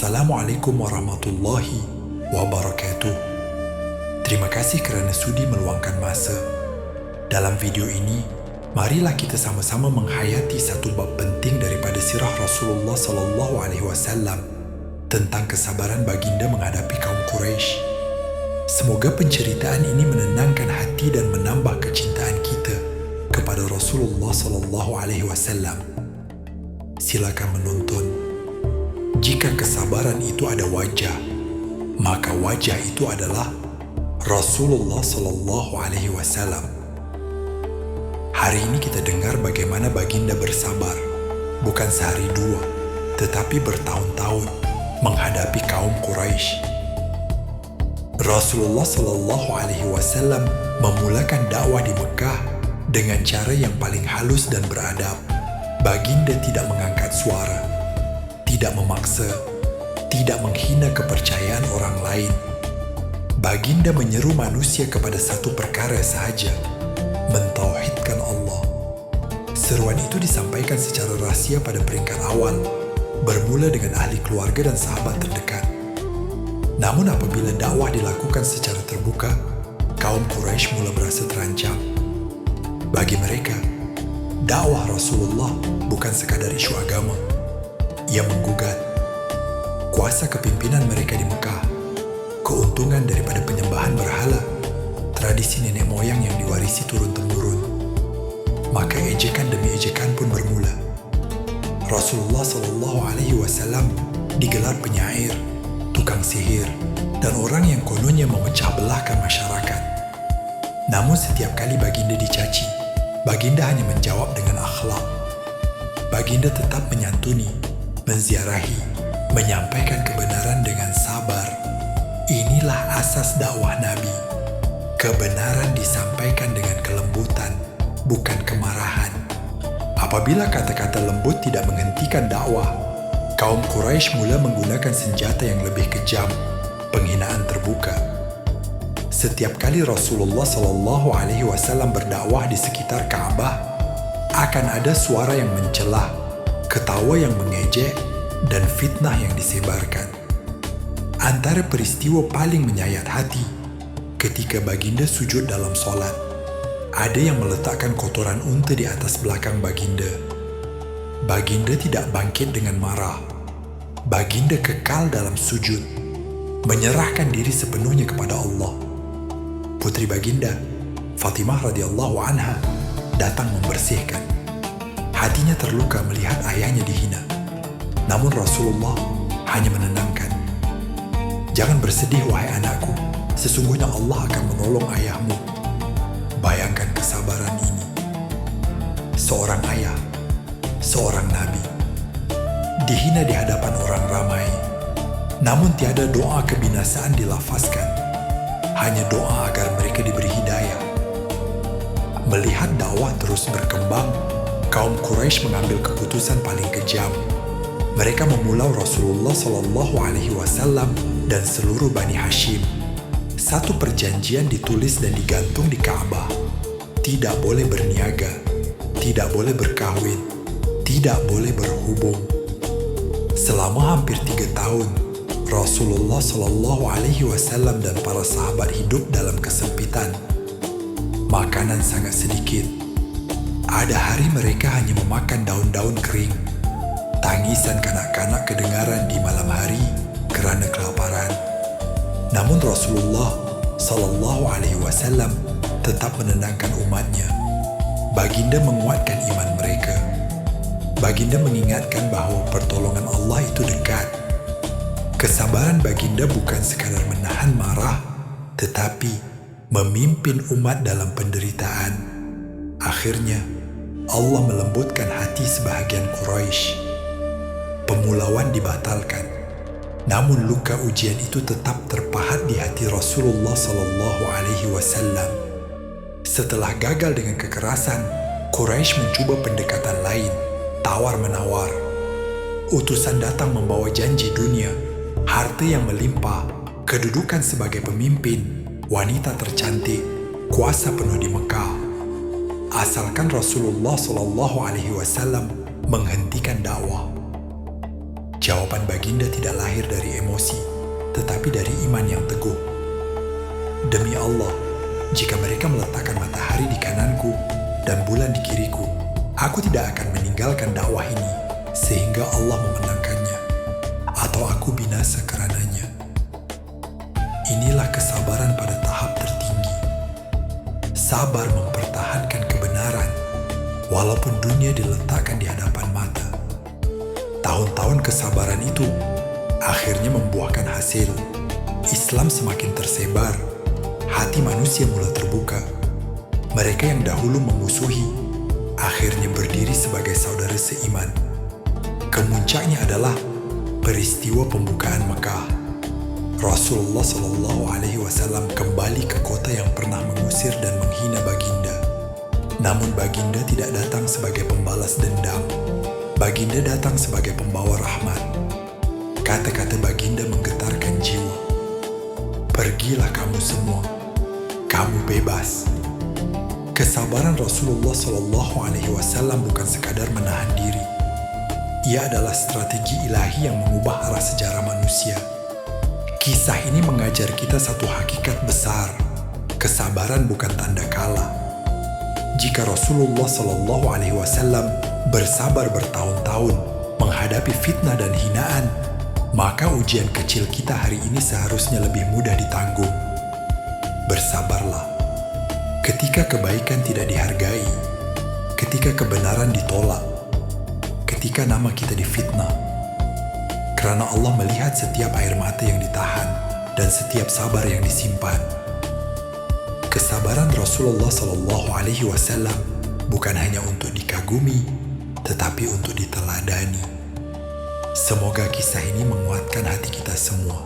Assalamualaikum warahmatullahi wabarakatuh. Terima kasih kerana sudi meluangkan masa. Dalam video ini, marilah kita sama-sama menghayati satu bab penting daripada sirah Rasulullah SAW tentang kesabaran baginda menghadapi kaum Quraisy. Semoga penceritaan ini menenangkan hati dan menambah kecintaan kita kepada Rasulullah SAW. Silakan menonton. Jika kesabaran itu ada wajah, maka wajah itu adalah Rasulullah SAW. Hari ini kita dengar bagaimana baginda bersabar, bukan sehari dua, tetapi bertahun-tahun menghadapi kaum Quraisy. Rasulullah SAW memulakan dakwah di Mekah dengan cara yang paling halus dan beradab. Baginda tidak mengangkat suara, tidak memaksa, tidak menghina kepercayaan orang lain. Baginda menyeru manusia kepada satu perkara sahaja, mentauhidkan Allah. Seruan itu disampaikan secara rahsia pada peringkat awal, bermula dengan ahli keluarga dan sahabat terdekat. Namun apabila dakwah dilakukan secara terbuka, kaum Quraisy mula berasa terancam. Bagi mereka, dakwah Rasulullah bukan sekadar isu agama. Ia menggugat kuasa kepimpinan mereka di Mekah, keuntungan daripada penyembahan berhala, tradisi nenek moyang yang diwarisi turun-temurun. Maka ejekan demi ejekan pun bermula. Rasulullah SAW digelar penyair, tukang sihir, dan orang yang kononnya memecah belahkan masyarakat. Namun setiap kali baginda dicaci, baginda hanya menjawab dengan akhlak. Baginda tetap menyantuni, menziarahi, menyampaikan kebenaran dengan sabar. Inilah asas dakwah Nabi. Kebenaran disampaikan dengan kelembutan, bukan kemarahan. Apabila kata-kata lembut tidak menghentikan dakwah, kaum Quraisy mula menggunakan senjata yang lebih kejam, penghinaan terbuka. Setiap kali Rasulullah SAW berdakwah di sekitar Ka'bah, akan ada suara yang mencelah, ketawa yang mengejek, dan fitnah yang disebarkan. Antara peristiwa paling menyayat hati, ketika baginda sujud dalam solat, ada yang meletakkan kotoran unta di atas belakang baginda. Baginda tidak bangkit dengan marah. Baginda kekal dalam sujud, menyerahkan diri sepenuhnya kepada Allah. Putri baginda, Fatimah radhiyallahu anha, datang membersihkan. Hatinya terluka melihat ayahnya dihina. Namun Rasulullah hanya menenangkan. Jangan bersedih wahai anakku, sesungguhnya Allah akan menolong ayahmu. Bayangkan kesabaran ini. Seorang ayah, seorang nabi, dihina di hadapan orang ramai. Namun tiada doa kebinasaan dilafazkan, hanya doa agar mereka diberi hidayah. Melihat dakwah terus berkembang, kaum Quraisy mengambil keputusan paling kejam. Mereka memulau Rasulullah SAW dan seluruh Bani Hashim. Satu perjanjian ditulis dan digantung di Ka'bah. Tidak boleh berniaga, tidak boleh berkahwin, tidak boleh berhubung. Selama hampir 3 tahun, Rasulullah SAW dan para sahabat hidup dalam kesempitan. Makanan sangat sedikit. Ada hari mereka hanya memakan daun-daun kering. Tangisan kanak-kanak kedengaran di malam hari kerana kelaparan. Namun Rasulullah SAW tetap menenangkan umatnya. Baginda menguatkan iman mereka. Baginda mengingatkan bahawa pertolongan Allah itu dekat. Kesabaran baginda bukan sekadar menahan marah, tetapi memimpin umat dalam penderitaan. Akhirnya, Allah melembutkan hati sebahagian Quraisy. Pemulauan dibatalkan, namun luka ujian itu tetap terpahat di hati Rasulullah SAW. Setelah gagal dengan kekerasan, Quraisy mencuba pendekatan lain, tawar-menawar. Utusan datang membawa janji dunia, harta yang melimpah, kedudukan sebagai pemimpin, wanita tercantik, kuasa penuh di Mekah. Asalkan Rasulullah SAW menghentikan dakwah. Jawaban baginda tidak lahir dari emosi, tetapi dari iman yang teguh. Demi Allah, jika mereka meletakkan matahari di kananku dan bulan di kiriku, aku tidak akan meninggalkan dakwah ini sehingga Allah memenangkannya, atau aku binasa karenanya. Inilah kesabaran pada tahap tertinggi. Sabar mempertahankan kebenaran, walaupun dunia diletakkan di hadapan mata. Tahun-tahun kesabaran itu akhirnya membuahkan hasil. Islam semakin tersebar, hati manusia mulai terbuka. Mereka yang dahulu memusuhi, akhirnya berdiri sebagai saudara seiman. Kemuncaknya adalah peristiwa pembukaan Mekah. Rasulullah SAW kembali ke kota yang pernah mengusir dan menghina baginda. Namun baginda tidak datang sebagai pembalas dendam. Baginda datang sebagai pembawa rahmat. Kata-kata baginda menggetarkan jiwa. Pergilah kamu semua, kamu bebas. Kesabaran Rasulullah SAW bukan sekadar menahan diri. Ia adalah strategi ilahi yang mengubah arah sejarah manusia. Kisah ini mengajar kita satu hakikat besar. Kesabaran bukan tanda kalah. Jika Rasulullah SAW bersabar bertahun-tahun menghadapi fitnah dan hinaan, maka ujian kecil kita hari ini seharusnya lebih mudah ditanggung. Bersabarlah. Ketika kebaikan tidak dihargai, ketika kebenaran ditolak, ketika nama kita difitnah. Karena Allah melihat setiap air mata yang ditahan dan setiap sabar yang disimpan. Kesabaran Rasulullah SAW bukan hanya untuk dikagumi, tetapi untuk diteladani. Semoga kisah ini menguatkan hati kita semua.